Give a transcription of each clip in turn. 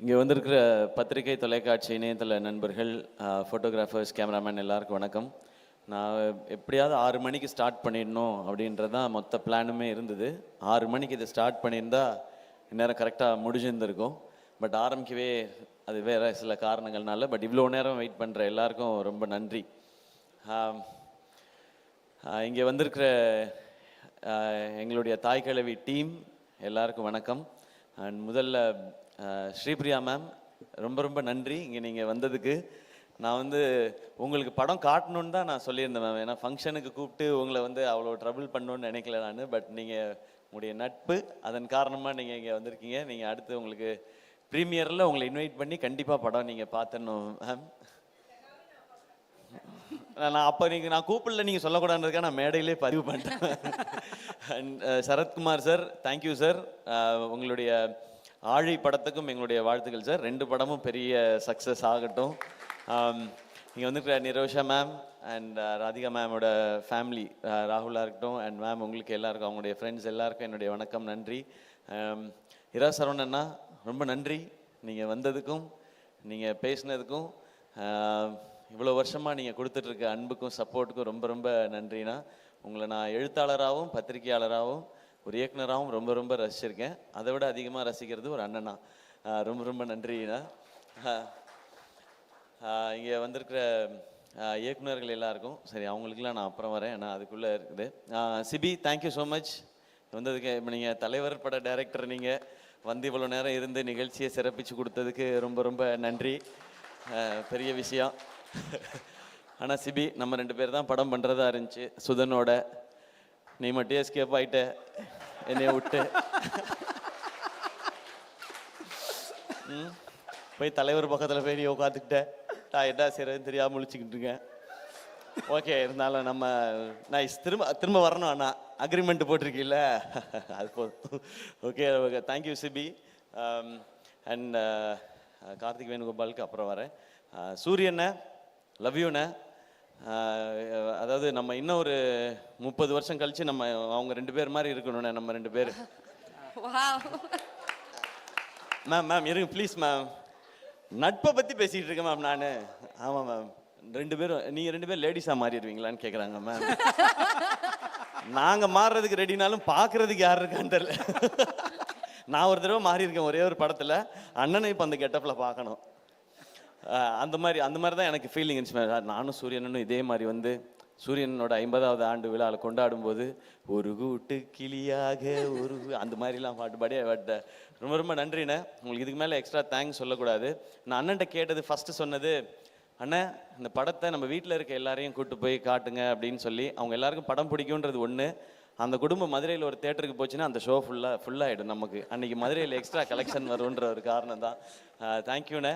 இங்கே வந்திருக்கிற பத்திரிகை, தொலைக்காட்சி, இணையதள நண்பர்கள், ஃபோட்டோகிராஃபர்ஸ், கேமராமேன் எல்லாருக்கும் வணக்கம். நான் எப்படியாவது 6 மணிக்கு ஸ்டார்ட் பண்ணிடணும் அப்படின்றது தான் மொத்த பிளானுமே இருந்தது. 6 மணிக்கு இதை ஸ்டார்ட் பண்ணியிருந்தா இந்நேரம் கரெக்டாக முடிஞ்சிருந்திருக்கும். பட் ஆரம்பிக்கவே அது வேறு சில காரணங்கள்னால. பட் இவ்வளோ நேரம் வெயிட் பண்ணுற எல்லாருக்கும் ரொம்ப நன்றி. இங்கே வந்திருக்கிற எங்களுடைய தாய் கிழவி டீம் எல்லாருக்கும் வணக்கம். அண்ட் முதல்ல ஸ்ரீபிரியா மேம் ரொம்ப ரொம்ப நன்றி இங்கே நீங்கள் வந்ததுக்கு. நான் உங்களுக்கு படம் காட்டணுன்னு தான் நான் சொல்லியிருந்தேன் மேம். ஏன்னா ஃபங்க்ஷனுக்கு கூப்பிட்டு உங்களை அவ்வளோ ட்ரபிள் பண்ணணுன்னு நினைக்கல நான். பட் நீங்கள் உங்களுடைய நட்பு அதன் காரணமாக நீங்கள் இங்கே வந்திருக்கீங்க. நீங்கள் அடுத்து உங்களுக்கு ப்ரீமியரில் உங்களை இன்வைட் பண்ணி கண்டிப்பாக படம் நீங்கள் பார்த்துடணும் மேம். நான் அப்போ நான் கூப்பிடல நீங்கள் சொல்லக்கூடாதுன்றதுக்காக நான் மேடையிலே பதிவு பண்ணிட்டேன். And Sarathkumar sir, thank you sir. உங்களுடைய ஆழி படத்துக்கும் எங்களுடைய வாழ்த்துக்கள் சார். 2 படமும் பெரிய சக்ஸஸ் ஆகட்டும். இங்கே வந்துருக்கிற நிரோஷா மேம் அண்ட் ராதிகா மேமோட ஃபேமிலி, ராகுலாக இருக்கட்டும் அண்ட் மேம் உங்களுக்கு எல்லாருக்கும், அவங்களுடைய ஃப்ரெண்ட்ஸ் எல்லாருக்கும் என்னுடைய வணக்கம், நன்றி. இரா சரவணண்ணா ரொம்ப நன்றி. நீங்கள் வந்ததுக்கும் நீங்கள் பேசினதுக்கும் இவ்வளோ வருஷமாக நீங்கள் கொடுத்துட்ருக்க அன்புக்கும் சப்போர்ட்டுக்கும் ரொம்ப ரொம்ப நன்றிண்ணா. உங்களை நான் எழுத்தாளராகவும் பத்திரிகையாளராகவும் ஒரு இயக்குனராகவும் ரொம்ப ரொம்ப ரசிச்சிருக்கேன். அதை விட அதிகமாக ரசிக்கிறது ஒரு அண்ணனா. ரொம்ப ரொம்ப நன்றிண்ணா. இங்கே வந்திருக்கிற இயக்குனர்கள் எல்லாருக்கும் சரி, அவங்களுக்குலாம் நான் அப்புறம் வரேன், ஏன்னா அதுக்குள்ளே இருக்குது. சிபி, தேங்க்யூ ஸோ மச் வந்ததுக்கு. இப்போ நீங்கள் தலைவர் பட டைரக்டர், நீங்கள் இவ்வளோ நேரம் இருந்து நிகழ்ச்சியை சிறப்பித்து கொடுத்ததுக்கு ரொம்ப ரொம்ப நன்றி. பெரிய விஷயம். ஆனால் சிபி, நம்ம 2 பேர் தான் படம் பண்ணுறதா இருந்துச்சு சுதனோட. நீ மட்டும் எஸ்கேப் ஆகிட்ட என்னைய விட்டு. போய் தலைவர் பக்கத்தில் போய் நீ உட்காந்துக்கிட்ட. நான் என்ன செய்யறதுன்னு தெரியாமல் முழிச்சுக்கிட்டு இருக்கேன். ஓகே, இருந்தாலும் நான் திரும்ப வரணும். அண்ணா அக்ரிமெண்ட் போட்டிருக்கீல்ல, அது போதும். Okay okay, thank you Sibi. And Karthik வேணுகோபாலுக்கு அப்புறம் வரேன். சூரியண்ண, லவ் யூண்ண. அதாவது நம்ம இன்னும் ஒரு 30 வருஷம் கழிச்சு நம்ம அவங்க 2 பேர் மாதிரி இருக்கணும்ண்ணே. நம்ம 2 பேர். மேம் இருங்க ப்ளீஸ் மேம். நட்பை பற்றி பேசிகிட்டு இருக்கேன் மேம் நான். ஆமாம் மேம், 2 பேரும் நீங்கள் 2 பேர் லேடிஸாக மாறிடுவீங்களான்னு கேட்குறாங்க மேம். நாங்கள் மாறுறதுக்கு ரெடினாலும் பார்க்குறதுக்கு யார் இருக்கான்னு தெரியல. நான் ஒரு தடவை மாறி இருக்கேன் ஒரே ஒரு படத்தில். அண்ணனை இப்போ அந்த கெட்டப்பில் பார்க்கணும். அந்த மாதிரி தான் எனக்கு ஃபீலிங் இருந்துச்சு. நானும் சூரியனும் இதே மாதிரி சூரியனோட 50வது ஆண்டு விழாவில் கொண்டாடும்போது ஒரு கூட்டு கிளியாக ஒரு அந்த மாதிரிலாம் பாட்டு பாடி. பட் ரொம்ப ரொம்ப நன்றிண்ணே. உங்களுக்கு இதுக்கு மேலே எக்ஸ்ட்ரா தேங்க்ஸ் சொல்லக்கூடாது. நான் அண்ணன்ட்ட கேட்டது, ஃபஸ்ட்டு சொன்னது, அண்ணன் இந்த படத்தை நம்ம வீட்டில் இருக்க எல்லாரையும் கூப்பிட்டு போய் காட்டுங்க அப்படின்னு சொல்லி. அவங்க எல்லாருக்கும் படம் பிடிக்குன்றது ஒன்று. அந்த குடும்பம் மதுரையில் ஒரு தேட்டருக்கு போச்சுன்னா அந்த ஷோ ஃபுல்லாகிடும் நமக்கு. அன்றைக்கி மதுரையில் எக்ஸ்ட்ரா கலெக்ஷன் வரும்ன்ற ஒரு காரணம் தான். தேங்க்யூண்ணே.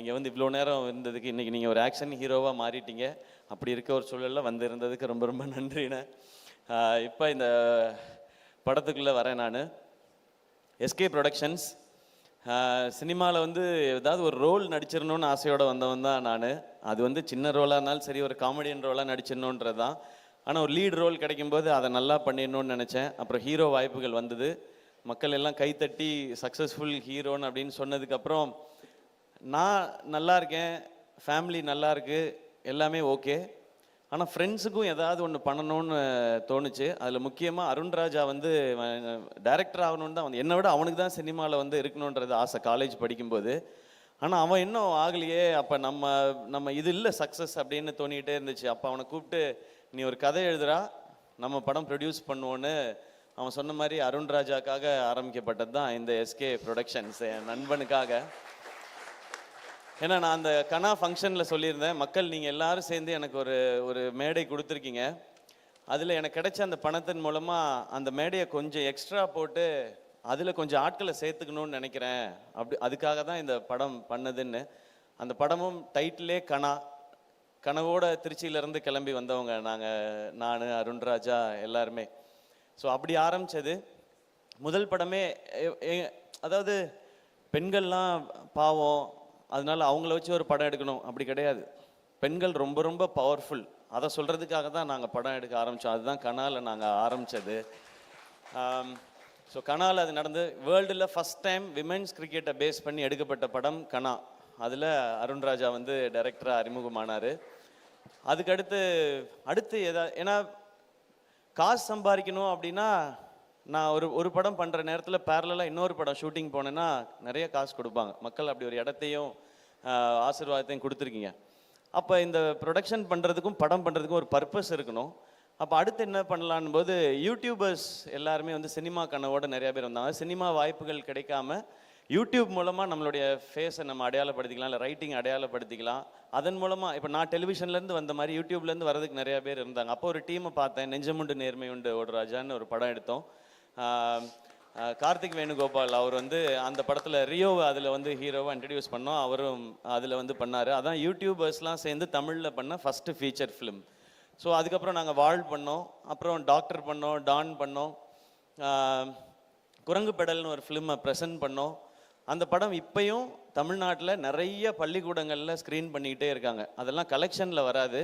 இங்கே இவ்வளோ நேரம் இருந்ததுக்கு. இன்றைக்கி நீங்கள் ஒரு ஆக்ஷன் ஹீரோவாக மாறிட்டீங்க. அப்படி இருக்க ஒரு சூழலில் இருந்ததுக்கு ரொம்ப ரொம்ப நன்றிண்ணே. இப்போ இந்த படத்துக்குள்ளே வரேன் நான். எஸ்கே ப்ரொடக்ஷன்ஸ் சினிமாவில் ஏதாவது ஒரு ரோல் நடிச்சிடணும்னு ஆசையோடு வந்தவன் தான் நான். அது சின்ன ரோலாக இருந்தாலும் சரி, ஒரு காமெடியன் ரோலாக நடிச்சிடணுன்றது தான். ஆனால் ஒரு லீட் ரோல் கிடைக்கும்போது அதை நல்லா பண்ணிடணும்னு நினச்சேன். அப்புறம் ஹீரோ வாய்ப்புகள் வந்தது. மக்கள் எல்லாம் கைத்தட்டி சக்ஸஸ்ஃபுல் ஹீரோன்னு அப்படின்னு சொன்னதுக்கப்புறம் நான் நல்லா இருக்கேன், ஃபேமிலி நல்லா இருக்குது, எல்லாமே ஓகே. ஆனால் ஃப்ரெண்ட்ஸுக்கும் ஏதாவது ஒன்று பண்ணணும்னு தோணுச்சு. அதில் முக்கியமாக அருண்ராஜா டைரக்டர் ஆகணுன்னு தான் என்னை விட அவனுக்கு தான் சினிமாவில் இருக்கணுன்றது ஆசை காலேஜ் படிக்கும்போது. ஆனால் அவன் இன்னும் ஆகலையே. அப்போ நம்ம இது இல்லை சக்ஸஸ் அப்படின்னு தோணிக்கிட்டே இருந்துச்சு. அப்போ அவனை கூப்பிட்டு, நீ ஒரு கதை எழுதுறா, நம்ம படம் ப்ரொடியூஸ் பண்ணுவோன்னு அவன் சொன்ன மாதிரி அருண்ராஜாக்காக ஆரம்பிக்கப்பட்டது தான் இந்த எஸ்கே ப்ரொடக்ஷன்ஸ், என் நண்பனுக்காக. ஏன்னா நான் அந்த கனா ஃபங்க்ஷனில் சொல்லியிருந்தேன், மக்கள் நீங்கள் எல்லாரும் சேர்ந்து எனக்கு ஒரு மேடை கொடுத்துருக்கீங்க. அதில் எனக்கு கிடைச்ச அந்த பணத்தின் மூலமாக அந்த மேடையை கொஞ்சம் எக்ஸ்ட்ரா போட்டு அதில் கொஞ்சம் ஆட்களை சேர்த்துக்கணும்னு நினைக்கிறேன். அதுக்காக தான் இந்த படம் பண்ணதுன்னு. அந்த படமும் டைட்டிலே கனவோட திருச்சியிலேருந்து கிளம்பி வந்தவங்க நான் அருண்ராஜா எல்லாருமே. ஸோ அப்படி ஆரம்பித்தது முதல் படமே. அதாவது பெண்கள்லாம் பாவம், அதனால அவங்கள வச்சு ஒரு படம் எடுக்கணும் அப்படி கிடையாது. பெண்கள் ரொம்ப ரொம்ப பவர்ஃபுல். அதை சொல்கிறதுக்காக தான் நாங்கள் படம் எடுக்க ஆரம்பித்தோம். அதுதான் கனால நாங்கள் ஆரம்பித்தது. ஸோ கனாவில் அது நடந்து வேர்ல்டில் ஃபஸ்ட் டைம் விமென்ஸ் கிரிக்கெட்டை பேஸ் பண்ணி எடுக்கப்பட்ட படம் கனா. அதில் அருண் ராஜா வந்து டைரக்டராக அறிமுகமானார். அதுக்கடுத்து ஏன்னா காசு சம்பாதிக்கணும் அப்படின்னா நான் ஒரு படம் பண்ணுற நேரத்தில் பேரலாக இன்னொரு படம் ஷூட்டிங் போனேன்னா நிறைய காசு கொடுப்பாங்க மக்கள். அப்படி ஒரு இடத்தையும் ஆசீர்வாதத்தையும் கொடுத்துருக்கீங்க. அப்போ இந்த ப்ரொடக்ஷன் பண்ணுறதுக்கும் படம் பண்ணுறதுக்கும் ஒரு பர்பஸ் இருக்கணும். அப்போ அடுத்து என்ன பண்ணலான்னு போது யூடியூபர்ஸ் எல்லாருமே வந்து சினிமா கனவோட நிறைய பேர் வந்தாங்க. சினிமா வாய்ப்புகள் கிடைக்காம யூடியூப் மூலமாக நம்மளுடைய ஃபேஸை நம்ம அடையாளப்படுத்திக்கலாம், இல்லை ரைட்டிங் அடையாளப்படுத்திக்கலாம். அதன் மூலமாக இப்போ நான் டெலிவிஷன்லேருந்து வந்த மாதிரி யூடியூப்லேருந்து வரதுக்கு நிறையா பேர் இருந்தாங்க. அப்போ ஒரு டீமை பார்த்தேன். நெஞ்சமுண்டு நேர்மை உண்டு ஓடுராஜான்னு ஒரு படம் எடுத்தோம். கார்த்திக் வேணுகோபால் அவர் வந்து அந்த படத்தில் ரியோவை அதில் வந்து ஹீரோவாக இன்ட்ரடியூஸ் பண்ணோம். அவரும் அதில் வந்து பண்ணார். அதான் யூடியூபர்ஸ்லாம் சேர்ந்து தமிழில் பண்ண ஃபஸ்ட்டு ஃபீச்சர் ஃபிலிம். ஸோ அதுக்கப்புறம் நாங்கள் வாழ் பண்ணோம், அப்புறம் டாக்டர் பண்ணோம், டான் பண்ணோம், குரங்கு பெடல்னு ஒரு ஃபிலிமை ப்ரெசென்ட் பண்ணோம். அந்த படம் இப்பயும் தமிழ்நாட்டில் நிறைய பள்ளிக்கூடங்களில் ஸ்க்ரீன் பண்ணிக்கிட்டே இருக்காங்க. அதெல்லாம் கலெக்ஷனில் வராது,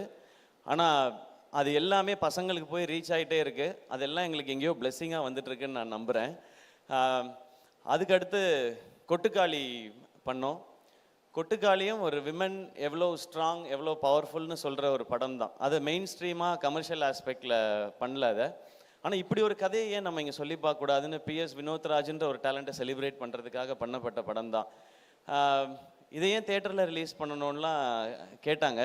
ஆனால் அது எல்லாமே பசங்களுக்கு போய் ரீச் ஆகிட்டே இருக்குது. அதெல்லாம் எங்களுக்கு எங்கேயோ பிளெஸ்ஸிங்காக வந்துட்டுருக்குன்னு நான் நம்புகிறேன். அதுக்கடுத்து கொட்டுக்காளி பண்ணோம். கொட்டுக்காளியும் ஒரு விமன் எவ்வளோ ஸ்ட்ராங், எவ்வளோ பவர்ஃபுல்னு சொல்கிற ஒரு படம் தான். அது மெயின் ஸ்ட்ரீமாக கமர்ஷியல் ஆஸ்பெக்டில் பண்ணல அதை. ஆனால் இப்படி ஒரு கதையை ஏன் நம்ம இங்கே சொல்லி பார்க்கக்கூடாதுன்னு PS வினோத்ராஜ்ன்ற ஒரு டேலண்ட்டை செலிப்ரேட் பண்ணுறதுக்காக பண்ணப்பட்ட படம் தான். இதை ஏன் தேட்டரில் ரிலீஸ் பண்ணணும்லாம் கேட்டாங்க.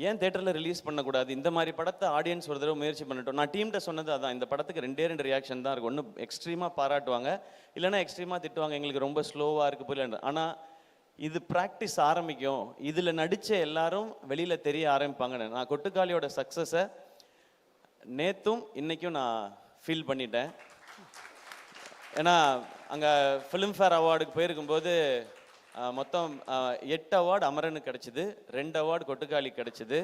ஏன் தேட்டரில் ரிலீஸ் பண்ணக்கூடாது, இந்த மாதிரி படத்தை ஆடியன்ஸ் ஒரு தடவை முயற்சி பண்ணிட்டோம். நான் டீம்கிட்ட சொன்னது அதான், இந்த படத்துக்கு 2 ரியாக்ஷன் தான் இருக்கும். ஒன்று எக்ஸ்ட்ரீமாக பாராட்டுவாங்க, இல்லைன்னா எக்ஸ்ட்ரீமாக திட்டுவாங்க, எங்களுக்கு ரொம்ப ஸ்லோவாக இருக்குது புரியல. ஆனால் இது ப்ராக்டிஸ் ஆரம்பிக்கும், இதில் நடித்த எல்லாரும் வெளியில் தெரிய ஆரம்பிப்பாங்க. நான் கொட்டுக்காளியோட சக்ஸஸை நேற்றும் இன்றைக்கும் நான் ஃபீல் பண்ணிட்டேன். ஏன்னா அங்கே ஃபிலிம்ஃபேர் அவார்டுக்கு போயிருக்கும்போது மொத்தம் 8 அவார்டு அமரனுக்கு கிடச்சிது, 2 அவார்டு கொட்டுக்காளி கிடச்சிது.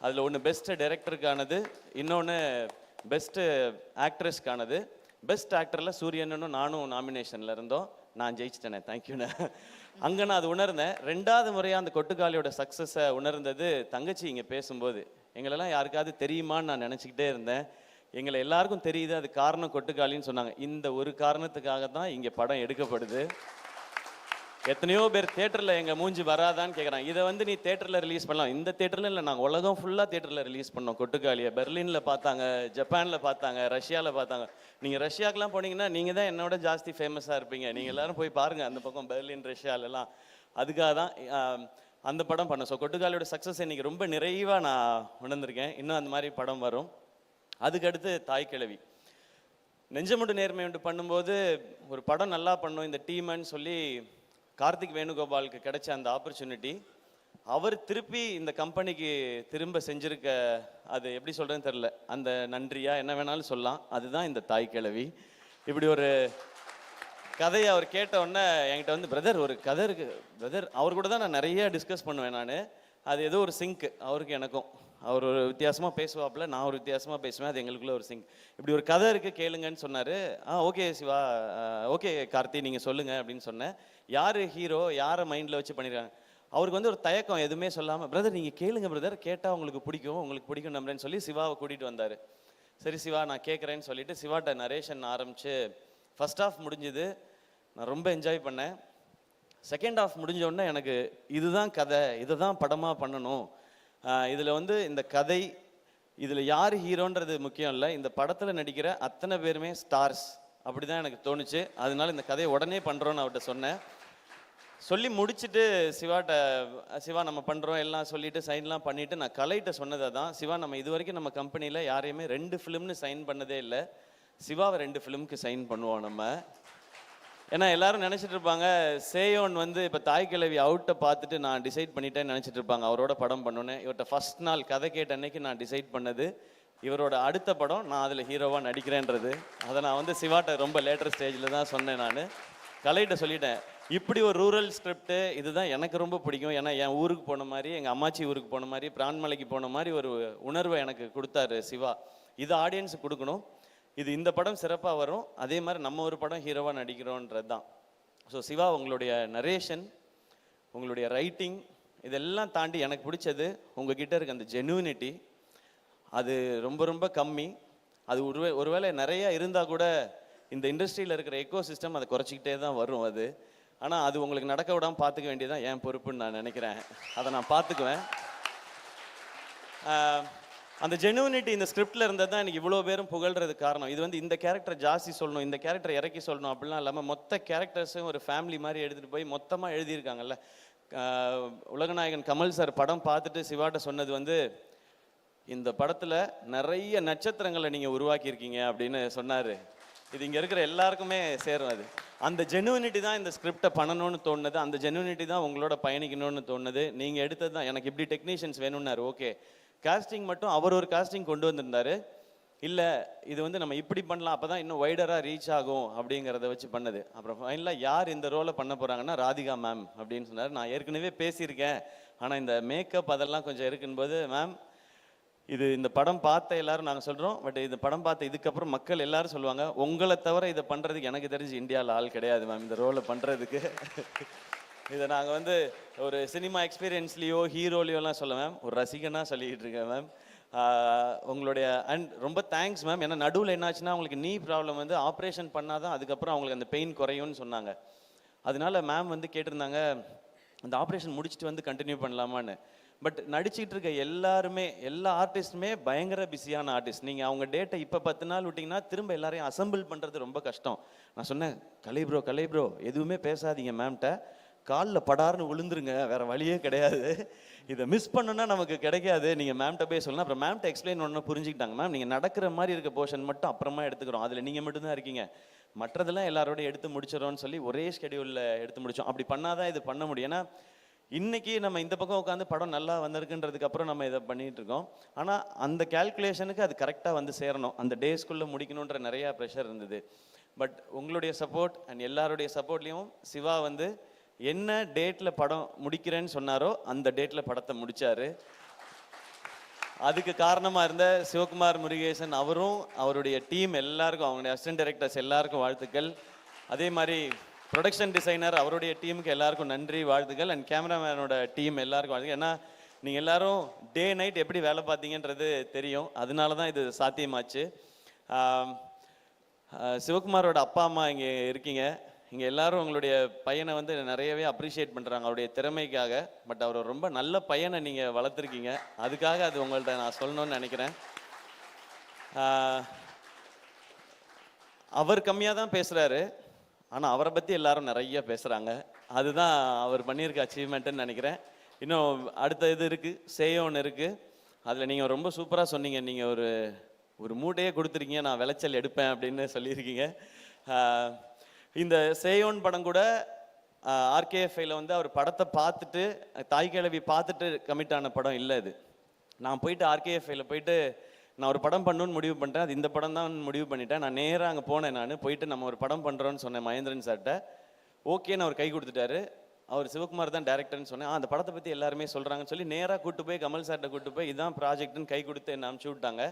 அதில் ஒன்று பெஸ்ட்டு டைரக்டருக்கானது, இன்னொன்று பெஸ்ட்டு ஆக்ட்ரஸ்க்கானது. பெஸ்ட் ஆக்டரில் சூரியனும் நானும் நாமினேஷனில் இருந்தோம். நான் ஜெயிச்சிட்டேனே, தேங்க்யூண்ணே. அங்கே நான் அது உணர்ந்தேன். 2வது முறையாக அந்த கொட்டுக்காளியோட சக்ஸஸை உணர்ந்தது தங்கச்சி இங்கே பேசும்போது. எங்களெல்லாம் யாருக்காவது தெரியுமான்னு நான் நினச்சிக்கிட்டே இருந்தேன். எங்களை எல்லாருக்கும் தெரியுது, அது காரணம் கொட்டுக்காளின்னு சொன்னாங்க. இந்த ஒரு காரணத்துக்காக தான் இங்கே படம் எடுக்கப்படுது. எத்தனையோ பேர் தேட்டரில் எங்கள் மூஞ்சி வராதான்னு கேட்குறாங்க. இதை வந்து நீ தேட்டரில் ரிலீஸ் பண்ணலாம். இந்த தேட்டரில் இல்லை, நாங்கள் உலகம் ஃபுல்லாக தேட்டரில் ரிலீஸ் பண்ணோம் கொட்டுக்காளியை. பெர்லினில் பார்த்தாங்க, ஜப்பானில் பார்த்தாங்க, ரஷ்யாவில் பார்த்தாங்க. நீங்கள் ரஷ்யாக்கெலாம் போனீங்கன்னா நீங்கள் தான் என்னோட ஜாஸ்தி ஃபேமஸாக இருப்பீங்க. நீங்கள் எல்லோரும் போய் பாருங்கள் அந்த பக்கம் பெர்லின், ரஷ்யாலெலாம். அதுக்காக தான் அந்த படம் பண்ணோம். ஸோ கொட்டுக்காளியோட சக்ஸஸ் இன்றைக்கி ரொம்ப நிறைவாக நான் உணர்ந்திருக்கேன். இன்னும் அந்த மாதிரி படம் வரும். அதுக்கடுத்து தாய்க்கிழவி. நெஞ்சமுண்டு நேர்மை உண்டு பண்ணும்போது ஒரு படம் நல்லா பண்ணும் இந்த டீம்னு சொல்லி கார்த்திக் வேணுகோபாலுக்கு கிடைச்ச அந்த ஆப்பர்ச்சுனிட்டி அவர் திருப்பி இந்த கம்பெனிக்கு திரும்ப செஞ்சுருக்க, அது எப்படி சொல்கிறேன்னு தெரில, அந்த நன்றியா என்ன வேணாலும் சொல்லலாம். அதுதான் இந்த தாய்க்கிழவி. இப்படி ஒரு கதையை அவர் கேட்ட உடனே என்கிட்ட வந்து பிரதர் ஒரு கதை இருக்குது பிரதர். அவர் கூட தான் நான் நிறைய டிஸ்கஸ் பண்ணுவேன். நான் அது ஏதோ ஒரு சிங்க் அவருக்கு எனக்கும். அவர் ஒரு வித்தியாசமாக பேசுவாப்புல, நான் ஒரு வித்தியாசமாக பேசுவேன். அது எங்களுக்குள்ள ஒரு சிங்க். இப்படி ஒரு கதை இருக்குது கேளுங்கன்னு சொன்னார். ஓகே சிவா, ஓகே கார்த்தி நீங்கள் சொல்லுங்கள் அப்படின்னு சொன்னேன். யார் ஹீரோ, யாரை மைண்டில் வச்சு பண்ணிடுறாங்க. அவருக்கு வந்து ஒரு தயக்கம், எதுவுமே சொல்லாமல் பிரதர் நீங்கள் கேளுங்க பிரதர், கேட்டால் உங்களுக்கு பிடிக்கும், உங்களுக்கு பிடிக்கும் நம்புறேன்னு சொல்லி சிவாவை கூட்டிகிட்டு வந்தார். சரி சிவா நான் கேட்குறேன்னு சொல்லிட்டு சிவாட்ட நரேஷன் ஆரம்பித்து ஃபர்ஸ்ட் ஹாஃப் முடிஞ்சுது. நான் ரொம்ப என்ஜாய் பண்ணேன். செகண்ட் ஹாஃப் முடிஞ்சோடனே எனக்கு இதுதான் கதை, இதை தான் படமாக பண்ணணும். இதில் வந்து இந்த கதை, இதில் யார் ஹீரோன்றது முக்கியம் இல்லை, இந்த படத்தில் நடிக்கிற அத்தனை பேருமே ஸ்டார்ஸ். அப்படி தான் எனக்கு தோணுச்சு. அதனால இந்த கதையை உடனே பண்ணுறோன்னு அவர்கிட்ட சொன்னேன். சொல்லி முடிச்சுட்டு சிவாட்ட, சிவா நம்ம பண்ணுறோம் எல்லாம் சொல்லிவிட்டு சைன்லாம் பண்ணிவிட்டு நான் கலைகிட்ட சொன்னதை தான், சிவா நம்ம இது வரைக்கும் நம்ம கம்பெனியில் யாரையுமே 2 ஃபிலிம்னு சைன் பண்ணதே இல்லை, சிவாவை 2 ஃபிலிமுக்கு சைன் பண்ணுவோம் நம்ம. ஏன்னா எல்லாரும் நினச்சிட்டு இருப்பாங்க சேயோன் வந்து இப்போ தாய்க்கிழவி அவுட்டை பார்த்துட்டு நான் டிசைட் பண்ணிட்டேன்னு நினச்சிட்டு இருப்பாங்க அவரோட படம் பண்ணோன்னே. இவர்கிட்ட ஃபஸ்ட் நாள் கதை கேட்ட அன்னைக்கு நான் டிசைட் பண்ணது இவரோட அடுத்த படம் நான் அதில் ஹீரோவாக நடிக்கிறேன்றது. அதை நான் வந்து சிவாட்ட ரொம்ப லேட்டர் ஸ்டேஜில் தான் சொன்னேன். நான் கலைகிட்ட சொல்லிட்டேன், இப்படி ஒரு ரூரல் ஸ்கிரிப்ட் இதுதான் எனக்கு ரொம்ப பிடிக்கும். ஏன்னா என் ஊருக்கு போன மாதிரி, எங்கள் அம்மாச்சி ஊருக்கு போன மாதிரி, பிரான்மலைக்கு போன மாதிரி ஒரு உணர்வை எனக்கு கொடுத்தாரு சிவா. இது ஆடியன்ஸுக்கு கொடுக்கணும், இது இந்த படம் சிறப்பாக வரும், அதே மாதிரி நம்ம ஒரு படம் ஹீரோவாக நடிக்கிறோன்றது தான். ஸோ சிவா உங்களுடைய நரேஷன், உங்களுடைய ரைட்டிங், இதெல்லாம் தாண்டி எனக்கு பிடிச்சது உங்ககிட்ட இருக்க அந்த ஜெனுவினிட்டி. அது ரொம்ப ரொம்ப கம்மி. அது ஒருவேளை நிறைய இருந்தால் கூட இந்த இண்டஸ்ட்ரியில் இருக்கிற எக்கோ சிஸ்டம் அதை குறைச்சிக்கிட்டே தான் வரும் அது. ஆனால் அது உங்களுக்கு நடக்க விடாமல் பார்த்துக்க வேண்டியதான் என் பொறுப்புன்னு நான் நினைக்கிறேன். அதை நான் பார்த்துக்குவேன். அந்த ஜெனுவினிட்டி இந்த ஸ்கிரிப்டில் இருந்தது தான் எனக்கு இவ்வளோ பேரும் புகழ்றதுக்கு காரணம். இது வந்து இந்த கேரக்டர் ஜாஸ்தி சொல்லணும், இந்த கேரக்டர் இறக்கி சொல்லணும் அப்படிலாம் இல்லாமல் மொத்த கேரக்டர்ஸும் ஒரு ஃபேமிலி மாதிரி எடுத்துகிட்டு போய் மொத்தமாக எழுதியிருக்காங்கல்ல. உலகநாயகன் கமல் சார் படம் பார்த்துட்டு சிவாட்ட சொன்னது வந்து, இந்த படத்தில் நிறைய நட்சத்திரங்களை நீங்கள் உருவாக்கியிருக்கீங்க அப்படின்னு சொன்னார். இது இங்கே இருக்கிற எல்லாருக்குமே சேரும். அது அந்த ஜெனுவினிட்டி தான் இந்த ஸ்கிரிப்டை பண்ணணும்னு தோணுது. அந்த ஜெனுவினிட்டி தான் உங்களோட பயணிக்கணும்னு தோணுது. நீங்கள் எடுத்தது தான். எனக்கு இப்படி டெக்னீஷியன்ஸ் வேணும்னாரு. ஓகே, காஸ்டிங் மட்டும் அவர் ஒரு காஸ்டிங் கொண்டு வந்திருந்தாரு. இல்லை இது வந்து நம்ம இப்படி பண்ணலாம், அப்போ தான் இன்னும் வைடராக ரீச் ஆகும் அப்படிங்கிறத வச்சு பண்ணது. அப்புறம் ஃபைனலாக யார் இந்த ரோலை பண்ண போகிறாங்கன்னா ராதிகா மேம் அப்படின்னு சொன்னார். நான் ஏற்கனவே பேசியிருக்கேன், ஆனால் இந்த மேக்கப் அதெல்லாம் கொஞ்சம் இருக்கும்போது, மேம் இது இந்த படம் பார்த்த எல்லாரும் நாங்கள் சொல்கிறோம், பட் இந்த படம் பார்த்த இதுக்கப்புறம் மக்கள் எல்லாரும் சொல்லுவாங்க, உங்களை தவிர இதை பண்ணுறதுக்கு எனக்கு தெரிஞ்சு இந்தியாவில் ஆள் கிடையாது மேம் இந்த ரோலை பண்ணுறதுக்கு. இதை நாங்கள் வந்து ஒரு சினிமா எக்ஸ்பீரியன்ஸ்லேயோ ஹீரோலையோலாம் சொல்ல மேம், ஒரு ரசிகனாக சொல்லிக்கிட்டு இருக்கேன் மேம். உங்களுடைய அண்ட் ரொம்ப தேங்க்ஸ் மேம். ஏன்னா நடுவில் என்னாச்சுன்னா அவங்களுக்கு நீ ப்ராப்ளம் வந்து ஆப்ரேஷன் பண்ணால் தான் அதுக்கப்புறம் அவங்களுக்கு அந்த பெயின் குறையும்னு சொன்னாங்க. அதனால மேம் வந்து கேட்டிருந்தாங்க, அந்த ஆப்ரேஷன் முடிச்சுட்டு வந்து கண்டினியூ பண்ணலாமான்னு. பட் நடிச்சிட்டு இருக்க எல்லாருமே, எல்லா ஆர்டிஸ்ட்டுமே பயங்கர பிஸியான ஆர்டிஸ்ட். நீங்கள் அவங்க டேட்டை இப்போ 10 நாள் விட்டிங்கன்னா திரும்ப எல்லாரையும் அசம்பிள் பண்ணுறது ரொம்ப கஷ்டம். நான் சொன்னேன், கலை ப்ரோ எதுவுமே பேசாதீங்க மேம்கிட்ட, காலில் படார்னு விழுந்துருங்க, வேறு வழியே கிடையாது, இதை மிஸ் பண்ணுன்னா நமக்கு கிடைக்காது, நீங்கள் மேம்கிட்ட போய் சொல்லணும். அப்புறம் மேம்கிட்ட எக்ஸ்பிளைன் பண்ணணும், புரிஞ்சுக்கிட்டாங்க. மேம் நீங்கள் நடக்கிற மாதிரி இருக்க போர்ஷன் மட்டும் அப்புறமா எடுத்துக்கிறோம், அதில் நீங்கள் மட்டும்தான் இருக்கீங்க, மற்றதெல்லாம் எல்லாரோடையும் எடுத்து முடிச்சிடறோன்னு சொல்லி ஒரே ஸ்கெடியூலில் எடுத்து முடித்தோம். அப்படி பண்ணாதான் இது பண்ண முடியும். ஏன்னா இன்னைக்கு நம்ம இந்த பக்கம் உட்காந்து படம் நல்லா வந்திருக்குன்றதுக்கு அப்புறம் நம்ம இதை பண்ணிட்டு இருக்கோம். ஆனால் அந்த கேல்குலேஷனுக்கு அது கரெக்டாக வந்து சேரணும், அந்த டேஸ்க்குள்ளே முடிக்கணுன்ற நிறையா ப்ரெஷர் இருந்தது. பட் உங்களுடைய சப்போர்ட் அண்ட் எல்லாருடைய சப்போர்ட்லேயும் சிவா வந்து என்ன டேட்டில் படம் முடிக்கிறேன்னு சொன்னாரோ அந்த டேட்டில் படத்தை முடித்தார். அதுக்கு காரணமாக இருந்த சிவகுமார் முருகேசன் அவரும் அவருடைய டீம் எல்லாருக்கும், அவங்களுடைய அசிஸ்டன்ட் டைரக்டர்ஸ் எல்லாருக்கும் வாழ்த்துக்கள். அதே மாதிரி ப்ரொடக்ஷன் டிசைனர் அவருடைய டீமுக்கு எல்லாருக்கும் நன்றி, வாழ்த்துக்கள். அண்ட் கேமராமேனோட டீம் எல்லாருக்கும் வாழ்த்துக்கள். ஏன்னா நீங்கள் எல்லாரும் டே நைட் எப்படி வேலை பார்த்தீங்கன்றது தெரியும், அதனால தான் இது சாத்தியமாச்சு. சிவகுமாரோட அப்பா அம்மா இங்கே இருக்கீங்க, இங்கே எல்லாரும் உங்களுடைய பையனை வந்து நிறையவே அப்ரிஷியேட் பண்ணுறாங்க அவருடைய திறமைக்காக. பட் அவர் ரொம்ப நல்ல பையனை நீங்கள் வளர்த்துருக்கீங்க, அதுக்காக அது உங்கள்கிட்ட நான் சொல்லணும்னு நினைக்கிறேன். அவர் கம்மியாக தான் பேசுகிறாரு, ஆனால் அவரை பற்றி எல்லாரும் நிறைய பேசுகிறாங்க, அதுதான் அவர் பண்ணியிருக்க அச்சீவ்மெண்ட்டுன்னு நினைக்கிறேன். இன்னும் அடுத்த இது இருக்குது, சேயோன்னு இருக்குது, அதில் நீங்கள் ரொம்ப சூப்பராக சொன்னீங்க. நீங்கள் ஒரு மூட்டையே கொடுத்துருக்கீங்க, நான் விளைச்சல் எடுப்பேன் அப்படின்னு சொல்லியிருக்கீங்க. இந்த சேயோன் படம் கூட ஆர்கேஎஃப்ஐயில் வந்து அவர் படத்தை பார்த்துட்டு, தாய் கிழவி பார்த்துட்டு கமிட் ஆன படம் இல்லை இது. நான் போயிட்டு ஆர்கேஎஃப்ஐயில் போயிட்டு நான் ஒரு படம் பண்ணணும்னு முடிவு பண்ணிட்டேன், அது இந்த படம் தான் முடிவு பண்ணிட்டேன். நான் நேராக அங்கே போனேன், நான் போயிட்டு நம்ம ஒரு படம் பண்ணுறோன்னு சொன்னேன் மகேந்திரன் சார்கிட்ட. ஓகேன்னு அவர் கை கொடுத்துட்டாரு. அவர் சிவகுமார் தான் டேரக்டர்னு சொன்னேன். அந்த படத்தை பற்றி எல்லாருமே சொல்கிறாங்கன்னு சொல்லி நேராக கூப்பிட்டு போய் கமல் சார்கிட்ட கூப்பிட்டு போய் இதான் ப்ராஜெக்ட்னு கை கொடுத்து என்ன அனுப்பிச்சி விட்டாங்க.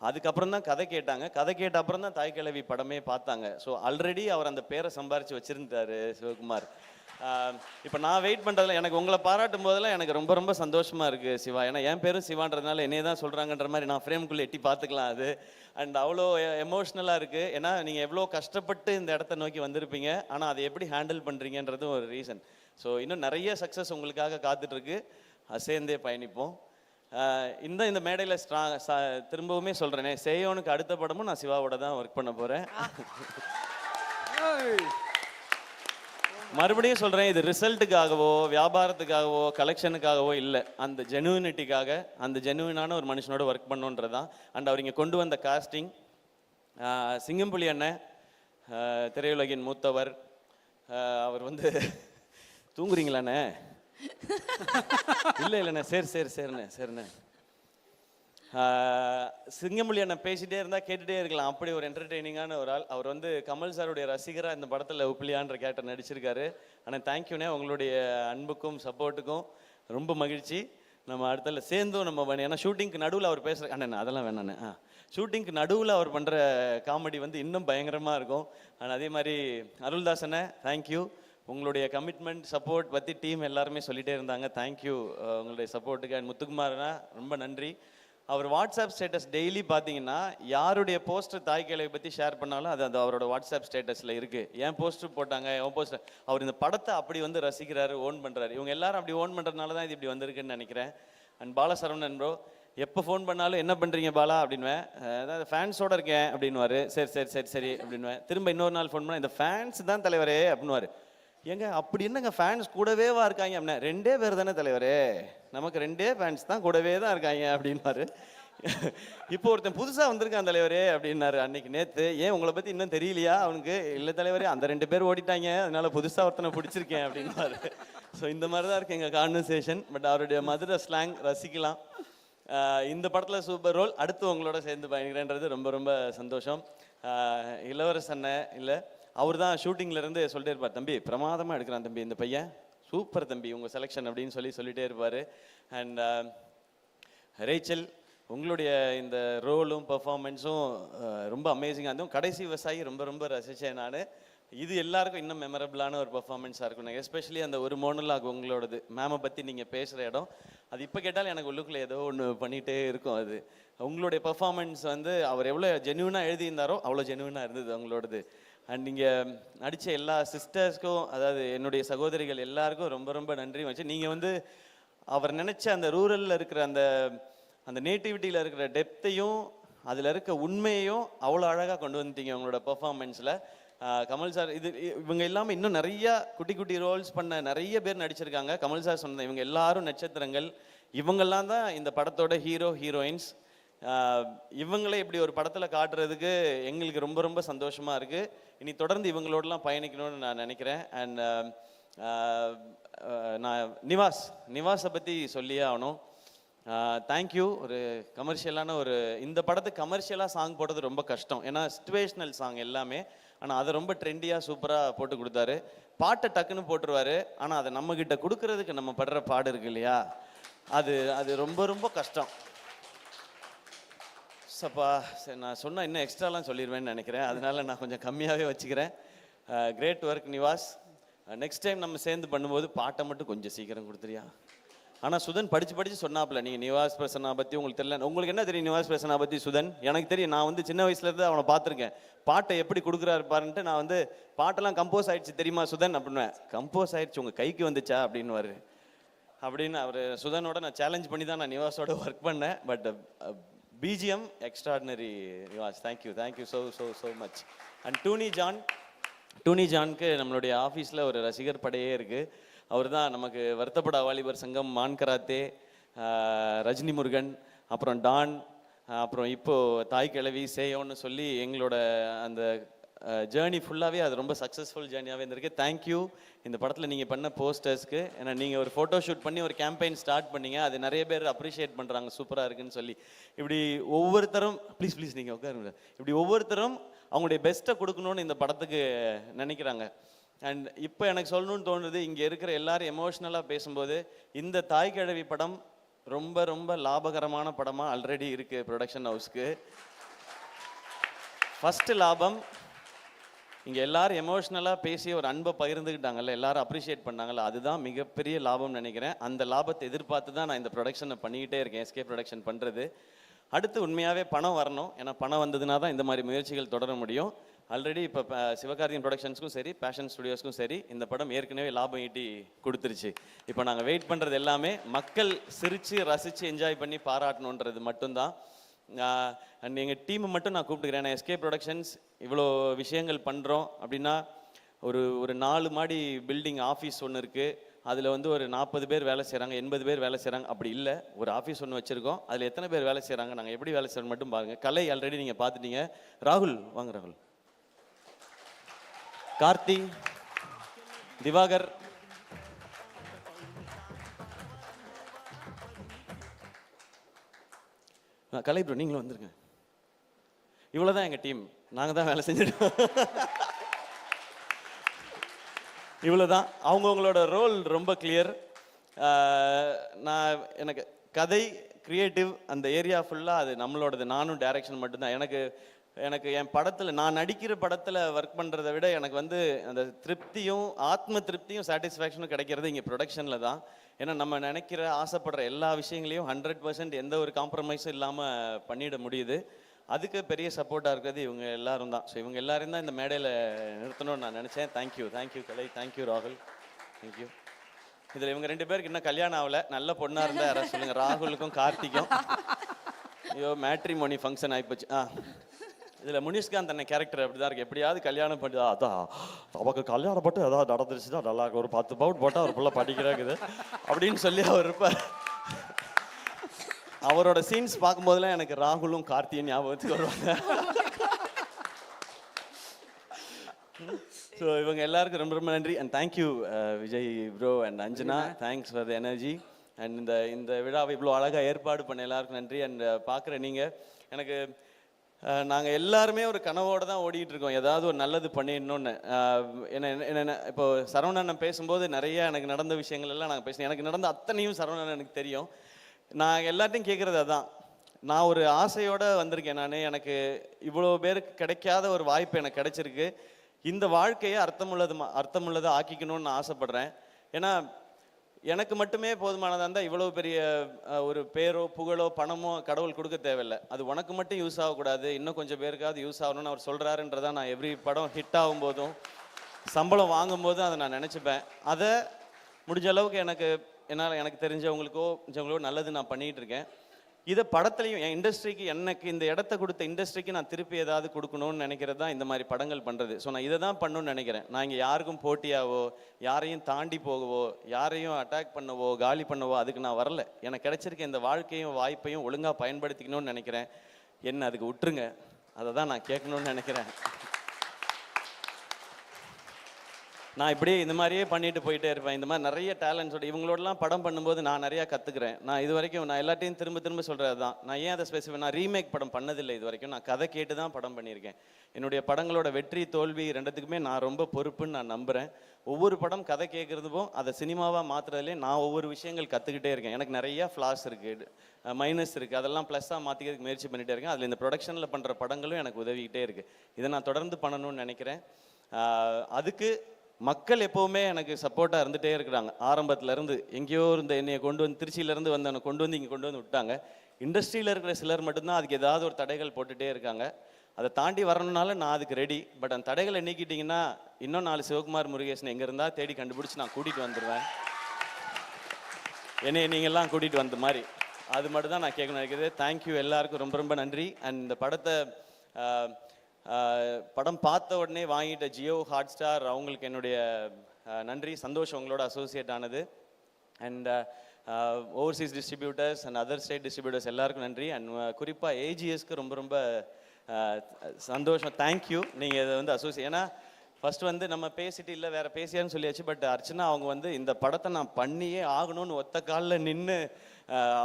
அதுக்கப்புறம் தான் கதை கேட்டாங்க, கதை கேட்ட அப்புறம் தான் தாய் கிழவி படமே பார்த்தாங்க. ஸோ ஆல்ரெடி அவர் அந்த பேரை சம்பாரித்து வச்சுருந்தார் சிவகுமார். இப்போ நான் வெயிட் பண்ணுறதுல எனக்கு உங்களை பாராட்டும் போதெல்லாம் எனக்கு ரொம்ப ரொம்ப சந்தோஷமாக இருக்குது சிவா. ஏன்னா என் பேரும் சிவான்றதுனால என்னையே தான் சொல்கிறாங்கன்ற மாதிரி நான் ஃப்ரேம்குள்ளே எட்டி பார்த்துக்கலாம் அது. அண்ட் அவ்வளோ எமோஷ்னலாக இருக்குது. ஏன்னா நீங்கள் எவ்வளோ கஷ்டப்பட்டு இந்த இடத்த நோக்கி வந்திருப்பீங்க, ஆனால் அதை எப்படி ஹேண்டில் பண்ணுறீங்கன்றதும் ஒரு ரீசன். ஸோ இன்னும் நிறைய சக்ஸஸ் உங்களுக்காக காத்துட்ருக்கு, சேர்ந்தே பயணிப்போம். இந்த மேடையில் திரும்பவுமே சொல்கிறேனே, சேயோனுக்கு அடுத்த படமும் நான் சிவாவோட தான் ஒர்க் பண்ண போகிறேன். மறுபடியும் சொல்கிறேன், இது ரிசல்ட்டுக்காகவோ வியாபாரத்துக்காகவோ கலெக்ஷனுக்காகவோ இல்லை, அந்த ஜெனுவினிட்டிக்காக, அந்த ஜெனுவினான ஒரு மனுஷனோட ஒர்க் பண்ணுன்றது தான். அண்ட் அவர் இங்கே கொண்டு வந்த காஸ்டிங், சிங்கம்புலி அண்ணன் திரையுலகின் மூத்தவர், அவர் வந்து தூங்குறீங்களாண்ணே? இல்லைண்ணே, சரிண்ணே. சிங்கமொழி அண்ணன் பேசிகிட்டே இருந்தால் கேட்டுகிட்டே இருக்கலாம், அப்படி ஒரு என்டர்டெய்னிங்கான ஒரு ஆள். அவர் வந்து கமல் சாருடைய ரசிகராக இந்த படத்தில் உப்பிலியான்ற கேரக்டர் நடிச்சிருக்காரு. ஆனால் தேங்க்யூண்ணே, உங்களுடைய அன்புக்கும் சப்போர்ட்டுக்கும் ரொம்ப மகிழ்ச்சி. நம்ம அடுத்தல சேர்ந்தும் நம்ம ஏன்னா ஷூட்டிங்க்கு நடுவில் அவர் பேசுகிற அண்ணன் அதெல்லாம் வேணாண்ணே. ஷூட்டிங்க்கு நடுவில் அவர் பண்ணுற காமெடி வந்து இன்னும் பயங்கரமாக இருக்கும். ஆனால் அதே மாதிரி அருள்தாசனை தேங்க்யூ, உங்களுடைய கமிட்மெண்ட் சப்போர்ட் பற்றி டீம் எல்லாருமே சொல்லிகிட்டே இருந்தாங்க. தேங்க்யூ உங்களுடைய சப்போர்ட்டுக்கு. அண்ட் முத்துக்குமார்னா ரொம்ப நன்றி. அவர் வாட்ஸ்அப் ஸ்டேட்டஸ் டெய்லி பார்த்தீங்கன்னா யாருடைய போஸ்டர் தாய் கிழவி பற்றி ஷேர் பண்ணாலும் அது அவரோட வாட்ஸ்அப் ஸ்டேட்டஸில் இருக்குது. ஏன் போஸ்டர் போட்டாங்க, என் போஸ்டர், அவர் இந்த படத்தை அப்படி வந்து ரசிக்கிறாரு, ஓன் பண்ணுறாரு. இவங்க எல்லாரும் அப்படி ஓன் பண்ணுறதுனால தான் இது இப்படி வந்திருக்குன்னு நினைக்கிறேன். அண்ட் பாலசரவணன் ப்ரோ எப்போ ஃபோன் பண்ணாலும் என்ன பண்ணுறீங்க பாலா அப்படின்வேன். அதாவது ஃபேன்ஸோடு இருக்கேன் அப்படின்வாரு. சரி சரி சரி சரி அப்படின்வேன். திரும்ப இன்னொரு நாள் ஃபோன் பண்ணால் இந்த ஃபேன்ஸ் தான் தலைவரே அப்படின்வாரு. ஏங்க அப்படி என்னங்க ஃபேன்ஸ் கூடவேவா இருக்காங்க அப்படின்னா, 2 பேர் தானே தலைவரே, நமக்கு 2 ஃபேன்ஸ் தான் கூடவே தான் இருக்காங்க அப்படின்னாரு. இப்போ ஒருத்தன் புதுசாக வந்திருக்கான் தலைவரே அப்படின்னாரு அன்னைக்கு நேற்று. ஏன் உங்களை பற்றி இன்னும் தெரியலையா அவனுக்கு? இல்லை தலைவரே, அந்த 2 பேர் ஓடிட்டாங்க, அதனால புதுசாக ஒருத்தனை பிடிச்சிருக்கேன் அப்படின்னாரு. ஸோ இந்த மாதிரி தான் இருக்கு எங்கள் கான்வர்சேஷன். பட் அவருடைய மதுரை ஸ்லாங் ரசிக்கலாம். இந்த படத்தில் சூப்பர் ரோல். அடுத்து உங்களோட சேர்ந்து பயணிக்கிறேன்றது ரொம்ப ரொம்ப சந்தோஷம். இளவரசன்ன இல்லை, அவர் தான் ஷூட்டிங்லேருந்து சொல்லிட்டே இருப்பார், தம்பி பிரமாதமாக எடுக்கிறான் தம்பி, இந்த பையன் சூப்பர் தம்பி உங்கள் செலெக்ஷன் அப்படின்னு சொல்லிட்டே இருப்பார். அண்ட் ரேச்சல், உங்களுடைய இந்த ரோலும் பர்ஃபார்மன்ஸும் ரொம்ப அமேசிங்காக இருந்தும். கடைசி விவசாயி ரொம்ப ரொம்ப ரசித்தேன் நான். இது எல்லாருக்கும் இன்னும் மெமரபிளான ஒரு பர்ஃபார்மன்ஸாக இருக்கும். எஸ்பெஷலி அந்த ஒரு மோனலாக் உங்களோடது, மேமை பற்றி நீங்கள் பேசுகிற இடம், அது இப்போ கேட்டாலும் எனக்கு உள்ளுக்குள்ளே ஏதோ ஒன்று பண்ணிகிட்டே இருக்கும். அது உங்களுடைய பர்ஃபார்மன்ஸ் வந்து அவர் எவ்வளோ ஜென்யூனாக எழுதியிருந்தாரோ அவ்வளோ ஜென்யூனாக இருந்தது உங்களோடது. அண்ட் நீங்கள் நடித்த எல்லா சிஸ்டர்ஸ்க்கும், அதாவது என்னுடைய சகோதரிகள் எல்லாருக்கும் ரொம்ப ரொம்ப நன்றி வச்சு. நீங்கள் வந்து அவர் நினச்ச அந்த ரூரலில் இருக்கிற அந்த நேட்டிவிட்டியில் இருக்கிற டெப்த்தையும் அதில் இருக்க உண்மையையும் அவ்வளோ அழகாக கொண்டு வந்துட்டீங்க உங்களோட பர்ஃபார்மன்ஸில். கமல் சார், இவங்க இல்லாமல் இன்னும் நிறையா குட்டி குட்டி ரோல்ஸ் பண்ண நிறைய பேர் நடிச்சிருக்காங்க. கமல் சார் சொன்ன இவங்க எல்லாரும் நட்சத்திரங்கள். இவங்கெல்லாம் தான் இந்த படத்தோட ஹீரோ ஹீரோயின்ஸ். இவங்களே இப்படி ஒரு படத்தில் காட்டுறதுக்கு எங்களுக்கு ரொம்ப ரொம்ப சந்தோஷமாக இருக்குது. இனி தொடர்ந்து இவங்களோடலாம் பயணிக்கணும்னு நான் நினைக்கிறேன். அண்ட் நான் நிவாஸை பற்றி சொல்லியே ஆகணும். தேங்க்யூ. ஒரு கமர்ஷியலான இந்த படத்துக்கு கமர்ஷியலாக சாங் போடுறது ரொம்ப கஷ்டம், ஏன்னா சிச்சுவேஷ்னல் சாங் எல்லாமே. ஆனால் அதை ரொம்ப ட்ரெண்டியாக சூப்பராக போட்டு கொடுத்தாரு. பாட்டை டக்குன்னு போட்டுருவார், ஆனால் அதை நம்மக்கிட்ட கொடுக்கறதுக்கு நம்ம படுற பாடு இருக்கு இல்லையா, அது ரொம்ப ரொம்ப கஷ்டம். சப்பா சரி, நான் சொன்னால் இன்னும் எக்ஸ்ட்ராலாம் சொல்லிடுவேன்னு நினைக்கிறேன், அதனால நான் கொஞ்சம் கம்மியாகவே வச்சுக்கிறேன். Great work Nivas. Next time நம்ம சேர்ந்து பண்ணும்போது பாட்டை மட்டும் கொஞ்சம் சீக்கிரம் கொடுத்துறியா? ஆனால் சுதன் படித்து சொன்னாப்புல, நீங்கள் நிவாஸ் பிரசன்னா பற்றி உங்களுக்கு தெரியல. உங்களுக்கு என்ன தெரியும் நிவாஸ் பிரசன்னா பற்றி சுதன்? எனக்கு தெரியும், நான் வந்து சின்ன வயசுலேருந்து அவனை பார்த்துருக்கேன். பாட்டை எப்படி கொடுக்குறாரு பாருன்ட்டு நான் வந்து பாட்டெல்லாம் கம்போஸ் ஆகிடுச்சு தெரியுமா சுதன் அப்படின்னுவேன். கம்போஸ் ஆகிடுச்சு உங்கள் கைக்கு வந்துச்சா அப்படின்னுவார். அப்படின்னு அவர் சுதனோட நான் சேலஞ்ச் பண்ணி தான் நான் நிவாஸோட ஒர்க் பண்ணேன். But BGM extraordinary Nivas. Thank you so much. And டூனி ஜானுக்கு நம்மளுடைய ஆஃபீஸில் ஒரு ரசிகர் படையே இருக்குது. அவர் தான் நமக்கு வருத்தப்பட வாலிபர் சங்கம், மான் கராத்தே, ரஜினி முருகன், அப்புறம் டான், அப்புறம் இப்போது தாய் கிழவி, சேயோன்னு சொல்லி எங்களோட அந்த ஜேர்னி ஃபுல்லாகவே அது ரொம்ப சக்ஸஸ்ஃபுல் ஜேர்னியாகவே இருந்திருக்கு. தேங்க்யூ இந்த படத்தில் நீங்கள் பண்ண போஸ்டர்ஸ்க்கு. ஏன்னா நீங்கள் ஒரு ஃபோட்டோ ஷூட் பண்ணி ஒரு கேம்பெயின் ஸ்டார்ட் பண்ணீங்க, அது நிறைய பேர் அப்ரிஷியேட் பண்ணுறாங்க, சூப்பராக இருக்குன்னு சொல்லி. இப்படி ஒவ்வொருத்தரும் ப்ளீஸ் நீங்கள் உட்காருங்க, இப்படி ஒவ்வொருத்தரும் அவங்களுடைய பெஸ்ட்டை கொடுக்கணுன்னு இந்த படத்துக்கு நினைக்கிறாங்க. அண்ட் இப்போ எனக்கு சொல்லணும்னு தோணுது, இங்கே இருக்கிற எல்லாரும் எமோஷ்னலாக பேசும்போது இந்த தாய் கிழவி படம் ரொம்ப ரொம்ப லாபகரமான படமாக ஆல்ரெடி இருக்குது ப்ரொடக்ஷன் ஹவுஸ்க்கு. ஃபஸ்ட்டு லாபம், இங்கே எல்லாரும் எமோஷ்னலாக பேசி ஒரு அன்பை பகிர்ந்துக்கிட்டாங்கல்ல, எல்லாரும் அப்ரிஷியேட் பண்ணாங்கல்ல, அதுதான் மிகப்பெரிய லாபம்னு நினைக்கிறேன். அந்த லாபத்தை எதிர்பார்த்து தான் நான் இந்த ப்ரொடக்ஷனை பண்ணிக்கிட்டே இருக்கேன், எஸ்கே ப்ரொடக்ஷன் பண்ணுறது. அடுத்து உண்மையாகவே பணம் வரணும், ஏன்னா பணம் வந்ததுனா தான் இந்த மாதிரி முயற்சிகள் தொடர முடியும். ஆல்ரெடி இப்போ சிவகார்த்திகேயன் ப்ரொடக்ஷன்ஸ்க்கும் சரி, பேஷன் ஸ்டுடியோஸ்க்கும் சரி, இந்த படம் ஏற்கனவே லாபம் ஈட்டி கொடுத்துருச்சு. இப்போ நாங்கள் வெயிட் பண்ணுறது எல்லாமே மக்கள் சிரித்து ரசித்து என்ஜாய் பண்ணி பாராட்டணுன்றது மட்டும்தான். அண்ட் எங்கள் டீமை மட்டும் நான் கூப்பிட்டுக்கிறேன். நான் எஸ்கே ப்ரொடக்ஷன்ஸ் இவ்வளோ விஷயங்கள் பண்ணுறோம் அப்படின்னா, ஒரு 4 மாடி பில்டிங் ஆஃபீஸ் ஒன்று இருக்குது, அதில் வந்து ஒரு 40 பேர் வேலை செய்கிறாங்க, 80 பேர் வேலை செய்கிறாங்க. அப்படி இல்லை, ஒரு ஆஃபீஸ் ஒன்று வச்சுருக்கோம், அதில் எத்தனை பேர் வேலை செய்கிறாங்க, நாங்கள் எப்படி வேலை செய்கிறோம் மட்டும் பாருங்கள். கலை ஆல்ரெடி நீங்கள் பார்த்துட்டீங்க. ராகுல் வாங்க, ராகுல், கார்த்தி, திவாகர், கலை ப்ரோ நீங்களும் வந்துருங்க. இவ்வளோதான் எங்கள் டீம், நாங்கள் தான் வேலை செஞ்சுட்டோம். இவ்வளோதான். அவங்கவுங்களோட ரோல் ரொம்ப கிளியர். எனக்கு கதை கிரியேட்டிவ் அந்த ஏரியா ஃபுல்லாக அது நம்மளோடது, நானும் டைரக்ஷன் மட்டும்தான். எனக்கு எனக்கு என் படத்தில் நான் நடிக்கிற படத்தில் ஒர்க் பண்ணுறதை விட எனக்கு வந்து அந்த திருப்தியும் ஆத்ம திருப்தியும் சாட்டிஸ்ஃபேக்ஷனும் கிடைக்கிறது இங்கே ப்ரொடக்ஷனில் தான். ஏன்னா நம்ம நினைக்கிற ஆசைப்படுற எல்லா விஷயங்களையும் 100% எந்த ஒரு காம்ப்ரமைஸும் இல்லாமல் பண்ணிட முடியுது. அதுக்கு பெரிய சப்போர்ட்டாக இருக்கிறது இவங்க எல்லாரும் தான். ஸோ இவங்க எல்லாரும் தான் இந்த மேடையில் நிறுத்தணும்னு நான் நினச்சேன். தேங்க்யூ கலை, தேங்க்யூ ராகுல், தேங்க்யூ. இதில் இவங்க 2 பேருக்கு இன்னும் கல்யாணம் ஆகலை. நல்ல பொண்ணாக இருந்தால் யாராவது சொல்லுங்கள். ராகுலுக்கும் கார்த்திக்கும். ஐயோ மேட்ரிமோனி ஃபங்க்ஷன் ஆகிப்போச்சு. இதில் முனிஷ்காந்த் அண்ணன் கேரக்டர் அப்படி தான் இருக்குது. எப்படியாவது கல்யாணம் பண்ணி அதான் அவருக்கு கல்யாணம் போட்டு ஏதாவது நடந்துருச்சு தான் நல்லா இருக்கும். ஒரு 10 பவுட் போட்டால் ஒரு பிள்ளை படிக்கிறாக்குது அப்படின்னு சொல்லி அவர் இருப்பார். அவரோட சீன்ஸ் பார்க்கும்போதெல்லாம் எனக்கு ராகுலும் கார்த்தியும் ஞாபகத்துக்கு வருவாங்க. ஸோ இவங்க எல்லாருக்கும் ரொம்ப ரொம்ப நன்றி. And thank you Vijay bro and Anjana, thanks for the energy. And இந்த விழாவை இவ்வளோ அழகாக ஏற்பாடு பண்ண எல்லாருக்கும் நன்றி. அண்ட் பார்க்குற நீங்கள் எனக்கு நாங்கள் எல்லாருமே ஒரு கனவோடு தான் ஓடிட்டு இருக்கோம், ஏதாவது ஒரு நல்லது பண்ணிடணும்னு. என்ன இப்போ சரவணன் பேசும்போது நிறைய எனக்கு நடந்த விஷயங்கள் எல்லாம் நாங்கள் பேசினோம். எனக்கு நடந்த அத்தனையும் சரவணன் எனக்கு தெரியும். நான் எல்லாத்தையும் கேட்குறது அதான். நான் ஒரு ஆசையோடு வந்திருக்கேன். எனக்கு இவ்வளோ பேருக்கு கிடைக்காத ஒரு வாய்ப்பு எனக்கு கிடைச்சிருக்கு. இந்த வாழ்க்கையை அர்த்தமுள்ளதை ஆக்கிக்கணும்னு நான் ஆசைப்படுறேன். ஏன்னா எனக்கு மட்டுமே போதுமானதாக இருந்தால் இவ்வளோ பெரிய ஒரு பேரோ புகழோ பணமோ கடவுள் கொடுக்க தேவையில்லை. அது உனக்கு மட்டும் யூஸ் ஆகக்கூடாது, இன்னும் கொஞ்சம் பேருக்காவது யூஸ் ஆகணும்னு அவர் சொல்கிறாருன்றதான் நான் எவ்ரி படம் ஹிட் ஆகும்போதும் சம்பளம் வாங்கும்போதும் அதை நான் நினச்சிப்பேன். அதை முடிஞ்ச அளவுக்கு எனக்கு தெரிஞ்சவங்களுக்கோ நல்லது நான் பண்ணிகிட்டு இருக்கேன். இதை படத்துலையும் என் இண்டஸ்ட்ரிக்கு எனக்கு இந்த இடத்த கொடுத்த இண்டஸ்ட்ரிக்கு நான் திருப்பி ஏதாவது கொடுக்கணும்னு நினைக்கிறது தான் இந்த மாதிரி படங்கள் பண்ணுறது. ஸோ நான் இதை தான் பண்ணணும்னு நினைக்கிறேன். நான் இங்கே யாருக்கும் போட்டியாவோ யாரையும் தாண்டி போகவோ யாரையும் அட்டாக் பண்ணவோ காலி பண்ணவோ அதுக்கு நான் வரல. எனக்கு கிடைச்சிருக்க இந்த வாழ்க்கையும் வாய்ப்பையும் ஒழுங்காக பயன்படுத்திக்கணும்னு நினைக்கிறேன். என்ன அதுக்கு விட்டுருங்க, அதை தான் நான் கேட்கணும்னு நினைக்கிறேன். நான் இப்படியே இந்த மாதிரியே பண்ணிட்டு போயிட்டே இருப்பேன். இந்த மாதிரி நிறைய டேலண்ட்ஸோட இவங்களோடலாம் படம் பண்ணும்போது நான் நிறையா கற்றுக்குறேன். நான் இது வரைக்கும் நான் எல்லாத்தையும் திரும்ப சொல்கிறது தான். நான் ஏன் அதை நான் ரீமேக் படம் பண்ணதில்லை இது வரைக்கும். நான் கதை கேட்டு தான் படம் பண்ணியிருக்கேன். என்னுடைய படங்களோட வெற்றி தோல்வி ரெண்டுத்துக்குமே நான் ரொம்ப பொறுப்புன்னு நான் நம்புகிறேன். ஒவ்வொரு படம் கதை கேட்குறதுக்கும் அதை சினிமாவாக மாற்றுறதுலேயே நான் ஒவ்வொரு விஷயங்கள் கற்றுக்கிட்டே இருக்கேன். எனக்கு நிறையா ஃப்ளாஸ் இருக்குது, மைனஸ் இருக்குது, அதெல்லாம் ப்ளஸ்ஸாக மாற்றிக்கிறதுக்கு முயற்சி பண்ணிகிட்டே இருக்கேன். அதில் இந்த ப்ரொடக்ஷனில் பண்ணுற படங்களும் எனக்கு உதவிக்கிட்டே இருக்குது. இதை நான் தொடர்ந்து பண்ணணும்னு நினைக்கிறேன். அதுக்கு மக்கள் எப்போவுமே எனக்கு சப்போர்ட்டாக இருந்துகிட்டே இருக்கிறாங்க. ஆரம்பத்துலேருந்து எங்கேயோ இருந்த என்னையை கொண்டு வந்து திருச்சியிலேருந்து வந்தவனை கொண்டு வந்து இங்கே கொண்டு வந்து விட்டாங்க. இண்டஸ்ட்ரியில் இருக்கிற சிலர் மட்டும்தான் அதுக்கு ஏதாவது ஒரு தடைகள் போட்டுகிட்டே இருக்காங்க. அதை தாண்டி வரணுனால நான் அதுக்கு ரெடி. பட் அந்த தடைகளை நீக்கிட்டிங்கன்னா இன்னும் 4 சிவகுமார் முருகேசன் எங்கே இருந்தால் தேடி கண்டுபிடிச்சி நான் கூட்டிகிட்டு வந்துடுவேன். என்னையை நீங்கள்லாம் கூட்டிகிட்டு வந்த மாதிரி அது மட்டும் தான் நான் கேட்கணும் நினைக்கிறது. தேங்க்யூ எல்லாருக்கும் ரொம்ப ரொம்ப நன்றி. அண்ட் இந்த படம் பார்த்த உடனே வாங்கிட்ட ஜியோ ஹாட்ஸ்டார் அவங்களுக்கு என்னுடைய நன்றி. சந்தோஷம் உங்களோட அசோசியேட் ஆனது. And Overseas distributors and other state distributors எல்லாருக்கும் நன்றி. அண்ட் குறிப்பாக ஏஜிஎஸ்க்கு ரொம்ப ரொம்ப சந்தோஷம். தேங்க்யூ. நீங்கள் இதை வந்து ஏன்னா ஃபஸ்ட்டு நம்ம பேசிட்டு இல்லை வேறு பேசியான்னு சொல்லியாச்சு. பட் அர்ச்சனா அவங்க இந்த படத்தை நான் பண்ணியே ஆகணும்னு ஒத்த காலில் நின்று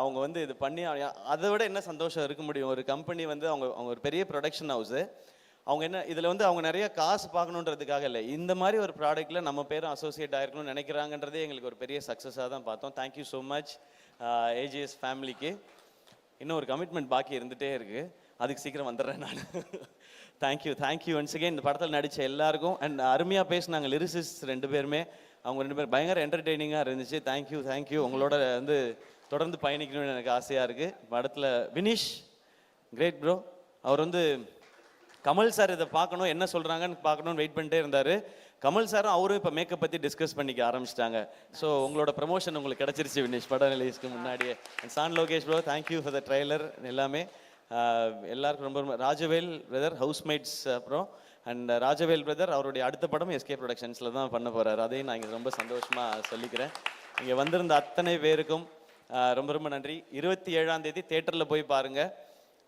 அவங்க இது பண்ணி அதை விட என்ன சந்தோஷம் இருக்க முடியும். ஒரு கம்பெனி அவங்க ஒரு பெரிய ப்ரொடக்ஷன் ஹவுஸு. அவங்க இதில் அவங்க நிறைய காசு பார்க்கணுன்றதுக்காக இல்லை, இந்த மாதிரி ஒரு ப்ராடக்ட்டில் நம்ம பேரும் அசோசியேட் ஆகிருக்கணும்னு நினைக்கிறாங்கன்றதே எங்களுக்கு ஒரு பெரிய சக்ஸஸாக தான் பார்த்தோம். தேங்க்யூ ஸோ மச் ஏஜிஎஸ் ஃபேமிலிக்கு. இன்னும் ஒரு கமிட்மெண்ட் பாக்கி இருந்துகிட்டே இருக்குது, அதுக்கு சீக்கிரம் வந்துடுறேன் நான். Thank you once again. இந்த படத்தில் நடித்த எல்லாருக்கும் அண்ட் அருமையாக பேசினாங்க லிரிசிஸ் 2 பேருமே. அவங்க 2 பேர் பயங்கர என்டர்டெய்னிங்காக இருந்துச்சு. தேங்க்யூ. உங்களோட தொடர்ந்து பயணிக்கணும்னு எனக்கு ஆசையாக இருக்குது. படத்தில் வினிஷ் கிரேட் ப்ரோ. அவர் கமல் சார் இதை பார்க்கணும் என்ன சொல்கிறாங்கன்னு பார்க்கணுன்னு வெயிட் பண்ணிட்டே இருந்தார். கமல் சாரும் அவரும் இப்போ மேக்கப் பற்றி டிஸ்கஸ் பண்ணிக்க ஆரம்பிச்சிட்டாங்க. ஸோ உங்களோட ப்ரமோஷன் உங்களுக்கு கிடச்சிருச்சு வினிஷ் படம் ரிலீஸ்க்கு முன்னாடியே. சான் Lokesh bro thank you for the trailer எல்லாமே. எல்லாருக்கும் ரொம்ப ராஜவேல் பிரதர் ஹவுஸ்மேட்ஸ் அப்புறம் அண்ட் ராஜவேல் பிரதர் அவருடைய அடுத்த படம் எஸ்கே ப்ரொடக்ஷன்ஸில் தான் பண்ண போகிறார். அதையும் நான் இங்கே ரொம்ப சந்தோஷமாக சொல்லிக்கிறேன். இங்கே வந்திருந்த அத்தனை பேருக்கும் ரொம்ப ரொம்ப நன்றி. 27ஆம் தேதி தேட்டரில் போய் பாருங்கள்.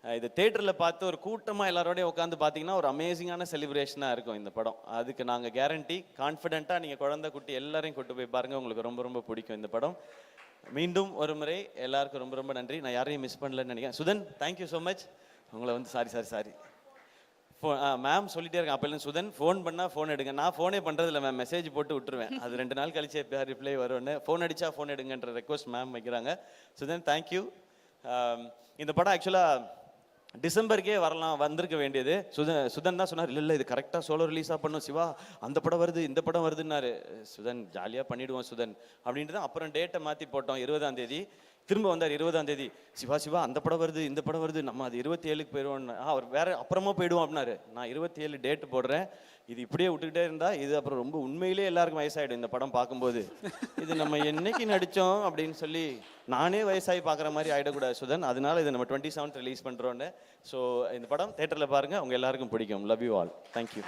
இது தேட்டரில் பார்த்து ஒரு கூட்டமாக எல்லாரோடையும் உட்காந்து பார்த்தீங்கன்னா ஒரு அமேசிங்கான செலிப்ரேஷனாக இருக்கும் இந்த படம். அதுக்கு நாங்கள் கேரண்டி. கான்ஃபிடென்ட்டாக நீங்கள் குழந்தை குட்டி எல்லாரையும் கூட்டு போய் பாருங்கள், உங்களுக்கு ரொம்ப ரொம்ப பிடிக்கும் இந்த படம். மீண்டும் ஒரு முறை எல்லாருக்கும் ரொம்ப ரொம்ப நன்றி. நான் யாரையும் மிஸ் பண்ணலன்னு நினைக்கிறேன். Sudhan thank you so much. உங்களை சாரி மேம் சொல்லிட்டே இருக்கேன் அப்போலேருந்து. சுதன் ஃபோன் பண்ணால் ஃபோன் எடுங்க. நான் ஃபோனே பண்ணுறதில்ல மேம், மெசேஜ் போட்டு விட்டுருவேன். அது 2 நாள் கழிச்சு எப்போ ரிப்ளை வரும்னு. ஃபோன் அடித்தா ஃபோன் எடுங்கன்ற ரெக்வஸ்ட் மேம் வைக்கிறாங்க. சுதன் தேங்க்யூ. இந்த படம் ஆக்சுவலாக டிசம்பருக்கே வரலாம், வந்திருக்க வேண்டியது. சுதன் தான் சொன்னார், இல்லை இது கரெக்டாக சோலோ ரிலீஸாக பண்ணும் சிவா, அந்த படம் வருது இந்த படம் வருதுன்னாரு. சுதன் ஜாலியாக பண்ணிவிடுவோம் சுதன் அப்படின்ட்டு தான் அப்புறம் டேட்டை மாற்றி போட்டோம் 20ஆம் தேதி. திரும்ப வந்தார் 20ஆம் தேதி, சிவா சிவா அந்த படம் வருது இந்த படம் வருது, நம்ம அது 27க்கு போயிடுவோம். அவர் வேற அப்புறமா போயிடுவோம் அப்படின்னாரு. நான் 27 டேட்டு போடுறேன், இது இப்படியே விட்டுக்கிட்டே இருந்தா இது அப்புறம் ரொம்ப உண்மையிலே எல்லாருக்கும் வயசாயிடும் இந்த படம் பார்க்கும்போது. இது நம்ம என்னைக்கு நடித்தோம் அப்படின்னு சொல்லி நானே வயசாகி பார்க்குற மாதிரி ஆகிடக்கூடாது சுதன், அதனால இதை நம்ம 27th ரிலீஸ் பண்ணுறோன்னு. ஸோ இந்த படம் தேட்டரில் பாருங்கள், உங்கள் எல்லாருக்கும் பிடிக்கும். Love you all. தேங்க்யூ.